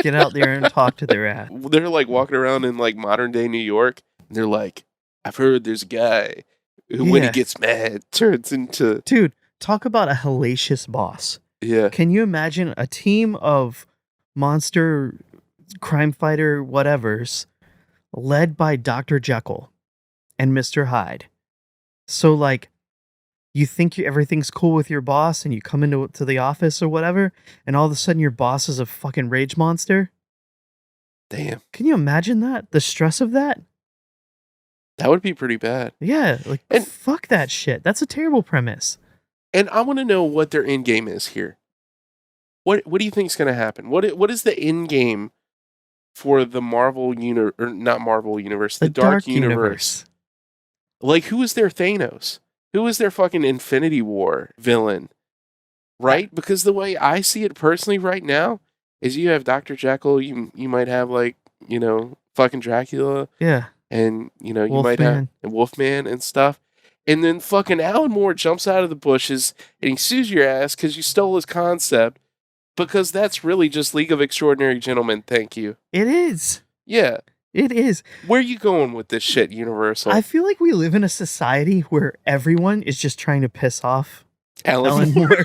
B: get out there and talk to their ass.
A: They're like walking around in like modern day New York. And they're like, I've heard there's a guy who when he
B: Yeah.
A: gets mad turns into.
B: Dude, talk about a hellacious boss.
A: Yeah.
B: Can you imagine a team of monster crime fighter whatevers led by Dr. Jekyll and Mr. Hyde? So like, you think everything's cool with your boss and you come into the office or whatever, and all of a sudden your boss is a fucking rage monster?
A: Damn.
B: Can you imagine that? The stress of that?
A: That would be pretty bad.
B: Yeah, like,
A: And-
B: fuck that shit. That's a terrible premise.
A: And I want to know what their end game is here. What do you think is going to happen? What is the end game for the Marvel or not Marvel universe, the Dark universe? Like, who is their Thanos? Who is their fucking Infinity War villain? Right? Because the way I see it personally right now is you have Dr. Jekyll, you might have like, fucking Dracula,
B: Yeah.
A: and you might have Wolfman and stuff. And then fucking Alan Moore jumps out of the bushes and he sues your ass because you stole his concept, because that's really just League of Extraordinary Gentlemen. Thank you.
B: It is.
A: Yeah.
B: It is.
A: Where you going with this shit, Universal?
B: I feel like we live in a society where everyone is just trying to piss off Alan Moore.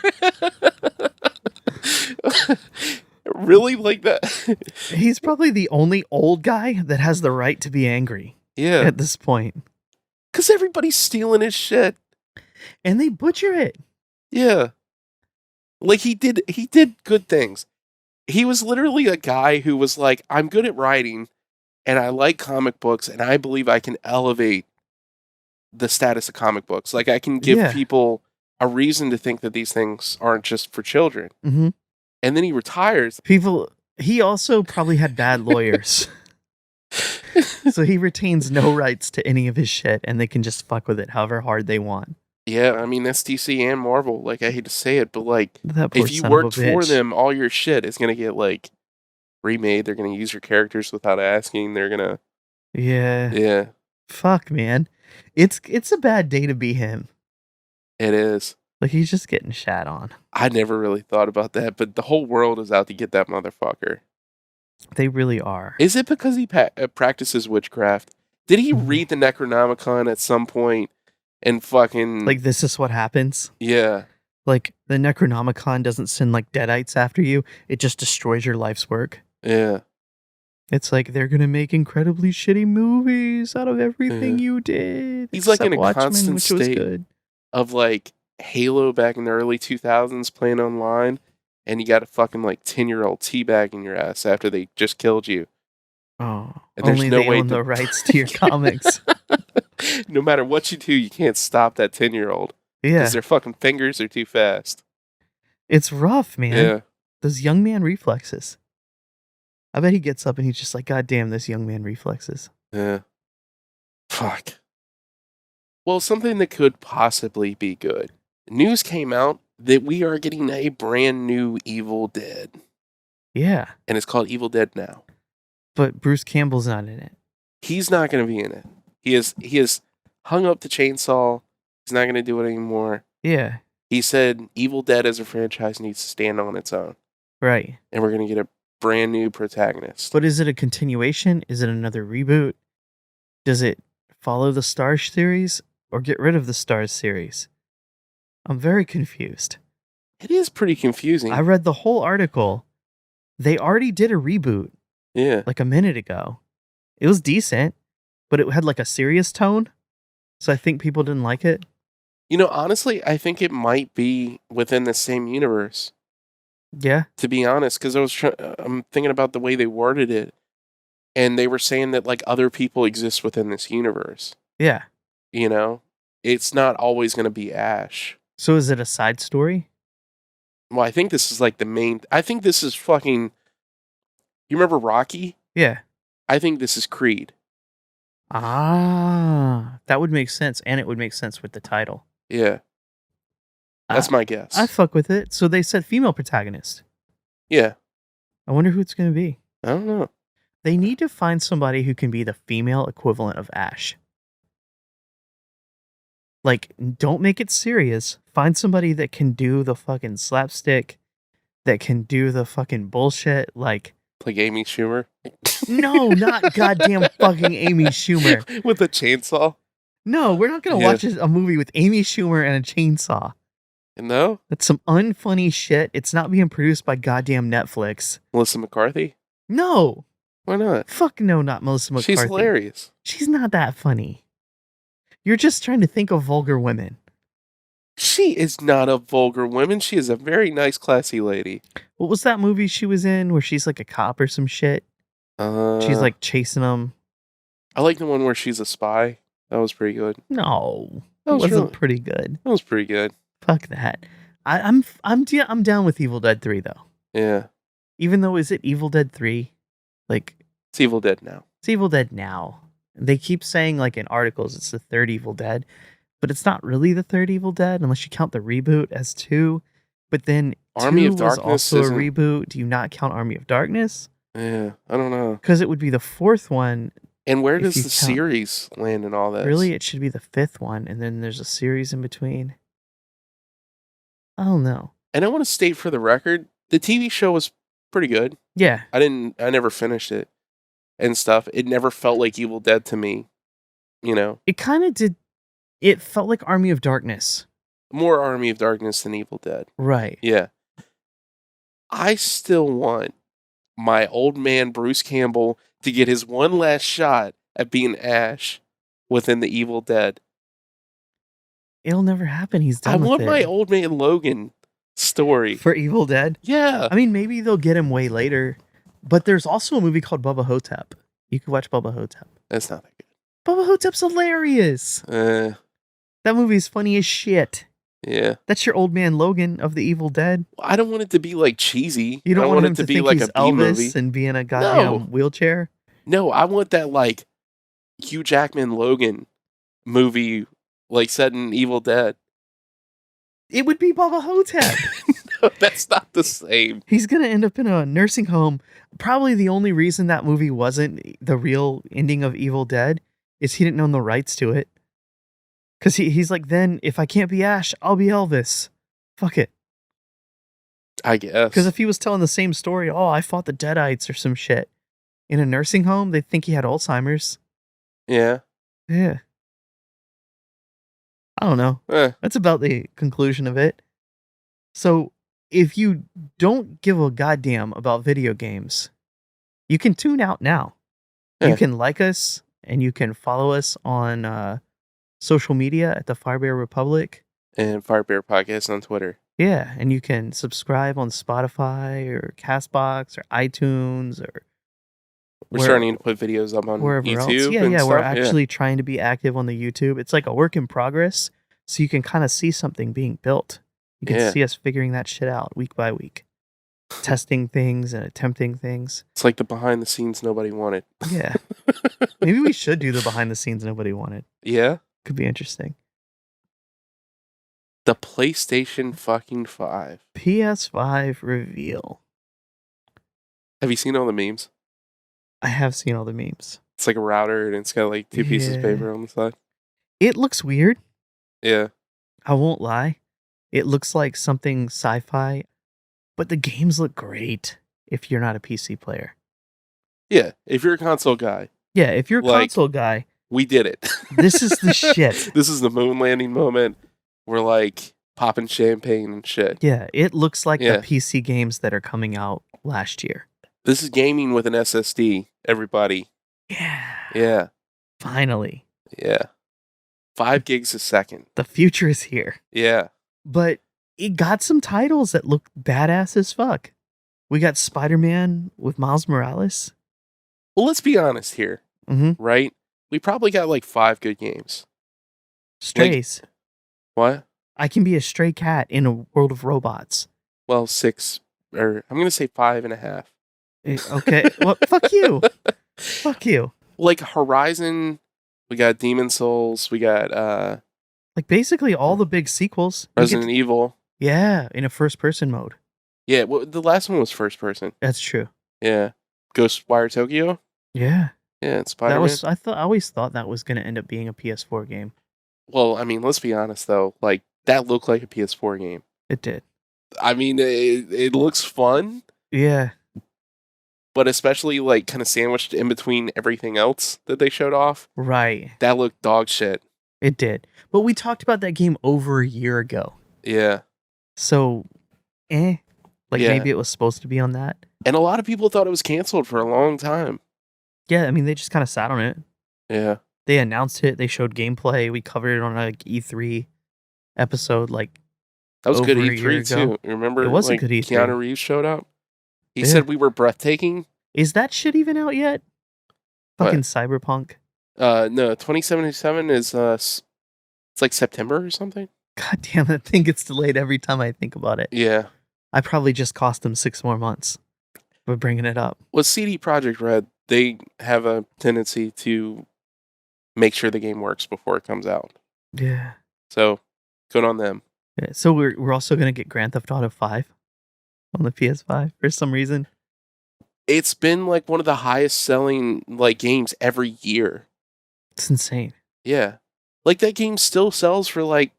A: Really? Like that?
B: He's probably the only old guy that has the right to be angry
A: Yeah.
B: at this point.
A: Because everybody's stealing his shit.
B: And they butcher it.
A: Yeah. Like he did good things. He was literally a guy who was like, I'm good at writing and I like comic books and I believe I can elevate the status of comic books. Like I can give people a reason to think that these things aren't just for children.
B: Mm-hmm.
A: And then he retires.
B: He also probably had bad lawyers. So he retains no rights to any of his shit and they can just fuck with it however hard they want.
A: Yeah, I mean, that's DC and Marvel. Like, I hate to say it, but like,
B: That poor
A: if you
B: son of a
A: worked for
B: bitch.
A: them, all your shit is going to get like remade. They're going to use your characters without asking. They're going to.
B: Yeah.
A: Yeah,
B: Fuck, man. It's a bad day to be him.
A: it is.
B: Like, he's just getting shat on.
A: I never really thought about that, but the whole world is out to get that motherfucker.
B: They really are.
A: Is it because he practices witchcraft? Did he
B: Mhm.
A: read the Necronomicon at some point and fucking.
B: Like, this is what happens.
A: Yeah.
B: Like, the Necronomicon doesn't send, like, deadites after you. It just destroys your life's work.
A: Yeah.
B: It's like, they're gonna make incredibly shitty movies out of everything you did.
A: He's, like, in
B: except
A: a
B: Watchmen,
A: constant
B: which was
A: state
B: good.
A: Of like Halo back in the early 2000s playing online, and you got a fucking like 10-year-old teabagging your ass after they just killed you.
B: Oh,
A: And there's
B: only
A: no
B: they
A: way
B: own
A: to-
B: the rights to your comics.
A: No matter what you do, you can't stop that 10-year-old
B: Yeah,
A: because their fucking fingers are too fast.
B: it's rough, man.
A: Yeah.
B: Those young man reflexes. I bet he gets up and he's just like, God damn, this young man reflexes.
A: Yeah. Fuck. Well, something that could possibly be good. News came out that we are getting a brand new Evil Dead,
B: Yeah,
A: and it's called Evil Dead Now.
B: but Bruce Campbell's not in it.
A: He's not going to be in it. He has hung up the chainsaw. He's not going to do it anymore.
B: Yeah,
A: He said Evil Dead as a franchise needs to stand on its own,
B: right.
A: and we're going to get a brand new protagonist.
B: But is it a continuation? Is it another reboot? Does it follow the Stars series or get rid of the Stars series? I'm very confused.
A: It is pretty confusing.
B: I read the whole article. They already did a reboot
A: Yeah.
B: like a minute ago. It was decent, but it had like a serious tone. So I think people didn't like it.
A: Honestly, I think it might be within the same universe,
B: Yeah.
A: to be honest, because I'm thinking about the way they worded it, and they were saying that like other people exist within this universe.
B: Yeah.
A: It's not always going to be Ash.
B: So is it a side story?
A: Well, I think this is like the main. I think this is fucking. You remember Rocky?
B: Yeah.
A: I think this is Creed.
B: That would make sense, and it would make sense with the title.
A: Yeah. That's my guess.
B: I fuck with it. So they said female protagonist.
A: Yeah.
B: I wonder who it's going to be.
A: I don't know.
B: They need to find somebody who can be the female equivalent of Ash. Like, don't make it serious. Find somebody that can do the fucking slapstick, that can do the fucking bullshit. Like,
A: Like Amy Schumer?
B: no, not goddamn fucking Amy Schumer.
A: With a chainsaw?
B: No, we're not going to watch a movie with Amy Schumer and a chainsaw.
A: No?
B: That's some unfunny shit. It's not being produced by goddamn Netflix.
A: Melissa McCarthy?
B: No.
A: Why not?
B: Fuck no, not Melissa McCarthy.
A: She's hilarious.
B: She's not that funny. You're just trying to think of vulgar women.
A: She is not a vulgar woman. She is a very nice, classy lady.
B: What was that movie she was in where she's like a cop or some shit? She's like chasing them. I
A: like the one where she's a spy. That was pretty good.
B: No, that wasn't pretty good.
A: That was pretty good.
B: Fuck that. I'm down with Evil Dead 3 though.
A: Yeah.
B: Even though, is it Evil Dead 3? Like,
A: it's Evil Dead now.
B: It's Evil Dead now. They keep saying, like, in articles, it's the third Evil Dead, but it's not really the third Evil Dead unless you count the reboot as 2. But then
A: Army
B: 2
A: of Darkness
B: was also a
A: isn't...
B: reboot. Do you not count Army of Darkness?
A: Yeah, I don't know.
B: Because it would be the 4th one.
A: And where does the series land in all this?
B: Really, it should be the 5th one, and then there's a series in between. I don't know.
A: And I want to state for the record, the TV show was pretty good.
B: Yeah.
A: I never finished it and stuff. It never felt like Evil Dead to me, you know?
B: It kind of did. It felt like Army of Darkness.
A: More Army of Darkness than Evil Dead.
B: Right.
A: Yeah. I still want my old man Bruce Campbell to get his one last shot at being Ash within the Evil Dead.
B: It'll never happen. He's done.
A: I want my old man Logan story
B: for Evil Dead.
A: Yeah.
B: I mean, maybe they'll get him way later. But there's also a movie called Bubba Hotep. You could watch Bubba Hotep.
A: That's not that good.
B: Bubba Hotep's hilarious. That movie is funny as shit.
A: Yeah.
B: That's your old man Logan of the Evil Dead.
A: I don't want it to be like cheesy.
B: You don't want him
A: it to
B: be
A: be like a B
B: Elvis
A: movie
B: and be in a goddamn wheelchair.
A: No, I want that like Hugh Jackman Logan movie, like set in Evil Dead.
B: It would be Bubba Hotep.
A: No, that's not the same.
B: He's gonna end up in a nursing home. Probably the only reason that movie wasn't the real ending of Evil Dead is he didn't own the rights to it. Because he's like, then if I can't be Ash, I'll be Elvis. Fuck it.
A: I guess.
B: Because if he was telling the same story, oh, I fought the Deadites or some shit in a nursing home, they'd think he had Alzheimer's.
A: Yeah.
B: Yeah. I don't know. That's about the conclusion of it. So if you don't give a goddamn about video games, you can tune out now. You can like us and you can follow us on social media at the Firebear Republic.
A: And Firebear Podcast on Twitter.
B: Yeah, and you can subscribe on Spotify or CastBox or iTunes or...
A: We're starting to put videos up on YouTube
B: else. Yeah,
A: and stuff.
B: We're actually trying to be active on the YouTube. It's like a work in progress, so you can kind of see something being built. You can see us figuring that shit out week by week. Testing things and attempting things.
A: It's like the behind the scenes nobody wanted.
B: Yeah. Maybe we should do the behind the scenes nobody wanted.
A: Yeah?
B: Could be interesting.
A: The PlayStation fucking 5.
B: PS5 reveal.
A: Have you seen all the memes?
B: I have seen all the memes.
A: It's like a router and it's got like 2 pieces of paper on the side.
B: It looks weird.
A: Yeah.
B: I won't lie. It looks like something sci-fi, but the games look great if you're not a PC player.
A: Yeah, if you're a console guy.
B: Yeah, if you're a console guy.
A: We did it.
B: This is the shit.
A: This is the moon landing moment. We're like popping champagne and shit.
B: Yeah, it looks like the PC games that are coming out last year.
A: This is gaming with an SSD, everybody.
B: Yeah.
A: Yeah.
B: Finally.
A: Yeah. 5 gigs a second.
B: The future is here.
A: Yeah.
B: But it got some titles that look badass as fuck. We got Spider-Man with Miles Morales.
A: Well, let's be honest here.
B: Mm-hmm.
A: Right? We probably got like 5 good games.
B: Strays.
A: What?
B: I can be a stray cat in a world of robots.
A: Well, 6, or I'm gonna say 5.5.
B: Okay, well, fuck you. Fuck you.
A: Like Horizon, we got Demon Souls, we got
B: Like basically all the big sequels.
A: Resident Evil.
B: Yeah, in a first-person mode.
A: Yeah, well, the last one was first person.
B: That's true.
A: Yeah, Ghostwire Tokyo.
B: Yeah.
A: Yeah, and Spider-Man.
B: I always thought that was gonna end up being a PS4 game.
A: Well, I mean, let's be honest though. Like that looked like a PS4 game.
B: It did.
A: I mean, it looks fun,
B: Yeah.
A: but especially like kind of sandwiched in between everything else that they showed off.
B: Right.
A: That looked dog shit.
B: It did. But we talked about that game over a year ago.
A: Yeah.
B: So, like
A: Yeah.
B: maybe it was supposed to be on that.
A: And a lot of people thought it was canceled for a long time.
B: Yeah, I mean they just kind of sat on it.
A: Yeah.
B: They announced it. They showed gameplay. We covered it on a E3 episode. Like
A: That was good
B: over a year
A: E3
B: ago.
A: too. Remember?
B: It was a
A: like,
B: good E3.
A: Keanu Reeves showed up. He
B: Yeah.
A: said we were breathtaking.
B: Is that shit even out yet?
A: What?
B: Fucking Cyberpunk.
A: No, 2077 is it's like September or something.
B: God damn it! I think it's delayed every time I think about it.
A: Yeah.
B: I probably just cost them 6 more months for bringing it up.
A: With CD Projekt Red, they have a tendency to make sure the game works before it comes out.
B: Yeah.
A: So, good on them.
B: Yeah. So we're also gonna get Grand Theft Auto 5 on the PS5 for some reason.
A: It's been like one of the highest selling like games every year.
B: It's insane.
A: Yeah. Like that game still sells for like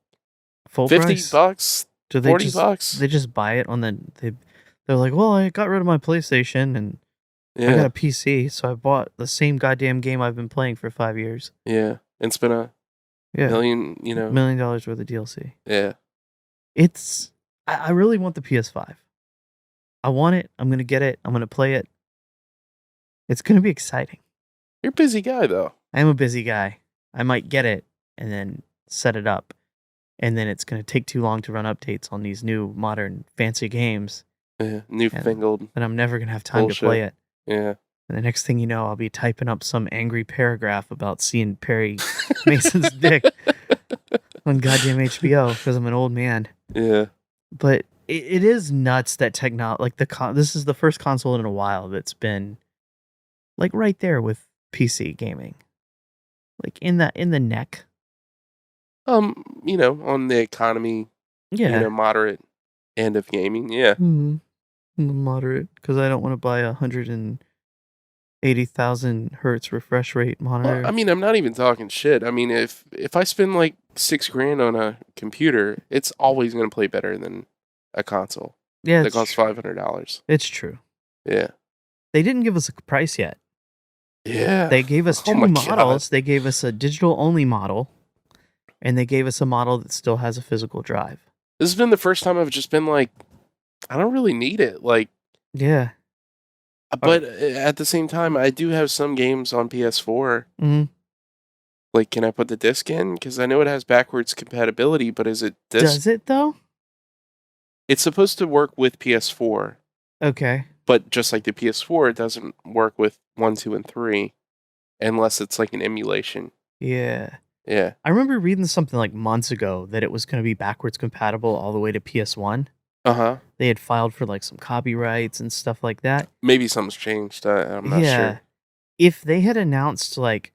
B: Full
A: 50
B: price?
A: bucks,
B: Do
A: 40 bucks.
B: They just buy it on they're like, well, I got rid of my PlayStation and I got
A: Yeah.
B: a PC, so I bought the same goddamn game I've been playing for 5 years.
A: Yeah. And spent a
B: Yeah.
A: million,
B: $1 million worth of DLC.
A: Yeah.
B: I really want the PS5. I want it. I'm gonna get it. I'm gonna play it. It's gonna be exciting.
A: You're a busy guy though.
B: I am a busy guy. I might get it and then set it up. And then it's gonna take too long to run updates on these new modern fancy games.
A: Yeah. Newfangled.
B: And I'm never gonna have time to play it.
A: Yeah.
B: And the next thing you know, I'll be typing up some angry paragraph about seeing Perry Mason's dick on goddamn HBO because I'm an old man.
A: Yeah.
B: But it is nuts that this is the first console in a while that's been like right there with PC gaming, like in the neck.
A: On the economy,
B: Yeah,
A: moderate end of gaming. Yeah.
B: moderate because I don't want to buy 180,000 hertz refresh rate monitor.
A: Well, I mean, I'm not even talking shit. I mean, if I spend like $6,000 on a computer, it's always going to play better than a console
B: Yeah,
A: that costs $500.
B: it's true.
A: Yeah.
B: They didn't give us a price yet.
A: Yeah.
B: They gave us
A: Oh
B: two
A: my
B: models.
A: God.
B: They gave us a digital only model, and they gave us a model that still has a physical drive.
A: This has been the first time I've just been like, I don't really need it. Like,
B: Yeah.
A: but at the same time, I do have some games on PS4.
B: Mm-hmm.
A: Like, can I put the disc in? Because I know it has backwards compatibility, but is it disc?
B: Does it though?
A: It's supposed to work with PS4,
B: Okay.
A: but just like the PS4, it doesn't work with 1, 2, and 3 unless it's like an emulation.
B: Yeah.
A: Yeah.
B: I remember reading something like months ago that it was going to be backwards compatible all the way to PS1.
A: Uh-huh.
B: They had filed for like some copyrights and stuff like that.
A: Maybe something's changed. I'm not sure.
B: If they had announced like,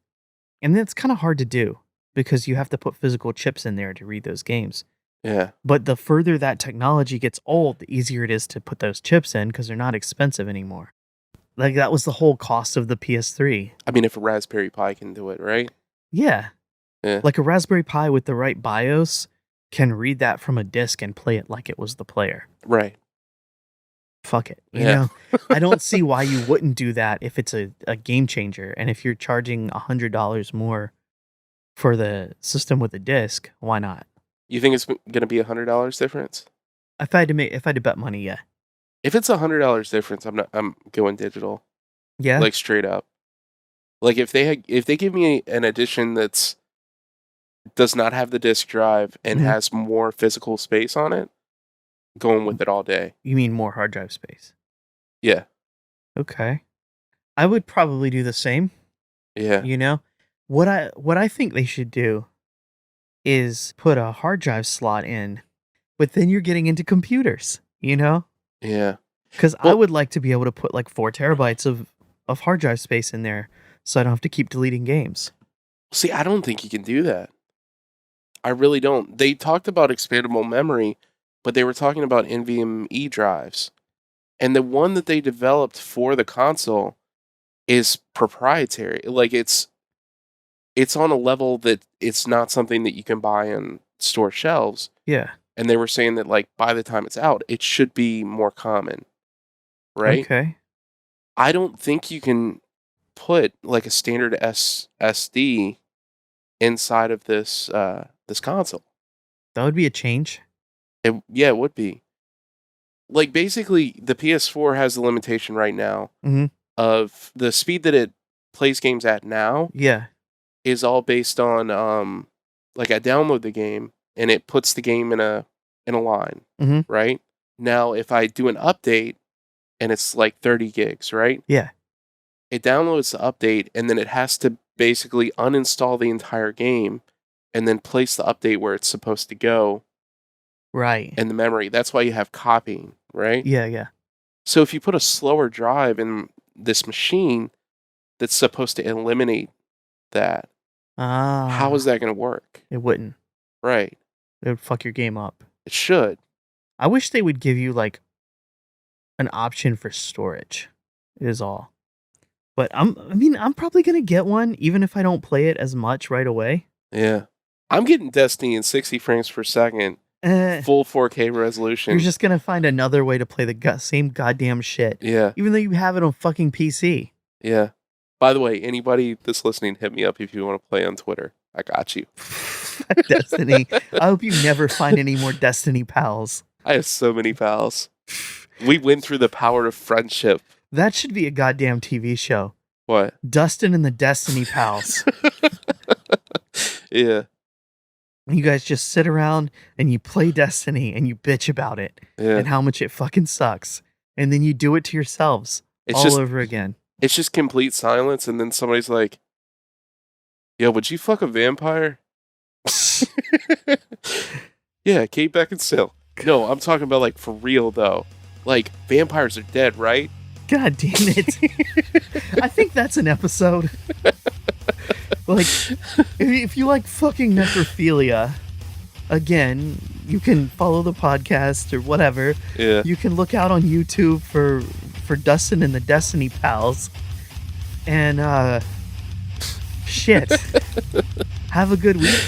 B: and that's kind of hard to do because you have to put physical chips in there to read those games.
A: Yeah.
B: But the further that technology gets old, the easier it is to put those chips in because they're not expensive anymore. Like that was the whole cost of the PS3.
A: I mean, if a Raspberry Pi can do it, right?
B: Yeah.
A: Yeah.
B: Like a Raspberry Pi with the right BIOS can read that from a disc and play it like it was the player.
A: Right.
B: Fuck it. You
A: Yeah.
B: know, I don't see why you wouldn't do that if it's a game changer. And if you're charging $100 more for the system with a disc, why not?
A: You think it's going to be $100 difference?
B: If I had to bet money, yeah.
A: If it's $100 difference, I'm going digital.
B: Yeah.
A: Like straight up. Like if they give me an edition does not have the disc drive and
B: Mhm.
A: has more physical space on it, going with it all day.
B: You mean more hard drive space?
A: Yeah.
B: Okay. I would probably do the same.
A: Yeah.
B: You know, what I think they should do is put a hard drive slot in, but then you're getting into computers. you know?
A: Yeah.
B: Because I
A: Well-
B: would like to be able to put like 4 terabytes of hard drive space in there so I don't have to keep deleting games.
A: See, I don't think you can do that. I really don't. They talked about expandable memory, but they were talking about NVMe drives. And the one that they developed for the console is proprietary. Like it's on a level that it's not something that you can buy on store shelves.
B: Yeah.
A: And they were saying that like by the time it's out, it should be more common. Right?
B: Okay.
A: I don't think you can put like a standard SSD inside of this this console.
B: That would be a change.
A: Yeah, it would be. Like basically the PS4 has the limitation right now
B: Mhm.
A: of the speed that it plays games at now
B: Yeah.
A: is all based on like I download the game and it puts the game in a line,
B: Mhm.
A: right? Now if I do an update and it's like 30 gigs, right?
B: Yeah.
A: It downloads the update and then it has to basically uninstall the entire game and then place the update where it's supposed to go
B: Right.
A: in the memory. That's why you have copying, right?
B: Yeah, yeah.
A: So if you put a slower drive in this machine that's supposed to eliminate that, how is that going to work?
B: It wouldn't.
A: Right.
B: It would fuck your game up.
A: It should.
B: I wish they would give you like an option for storage. Is all. But I'm probably gonna get one even if I don't play it as much right away.
A: Yeah. I'm getting Destiny in 60 frames per second, full 4K resolution.
B: You're just gonna find another way to play the same goddamn shit.
A: Yeah.
B: Even though you have it on fucking PC.
A: Yeah. By the way, anybody that's listening, hit me up if you want to play on Twitter. I got you.
B: Destiny. I hope you never find any more Destiny pals.
A: I have so many pals. We went through the power of friendship.
B: That should be a goddamn TV show.
A: What?
B: Dustin and the Destiny pals.
A: Yeah.
B: You guys just sit around and you play Destiny and you bitch about it
A: Yeah.
B: and how much it fucking sucks. And then you do it to yourselves
A: It's
B: all
A: just
B: over again.
A: it's just complete silence, and then somebody's like, "Yo, would you fuck a vampire?" Yeah, Kate Beckinsale. No, I'm talking about like for real though. Like vampires are dead, right?
B: God damn it. I think that's an episode. Like, if you like fucking necrophilia, again, you can follow the podcast or whatever.
A: Yeah.
B: You can look out on YouTube for Dustin and the Destiny pals. And, shit. Have a good week.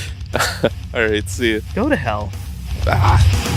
A: All right, see you.
B: Go to hell.
A: Ah.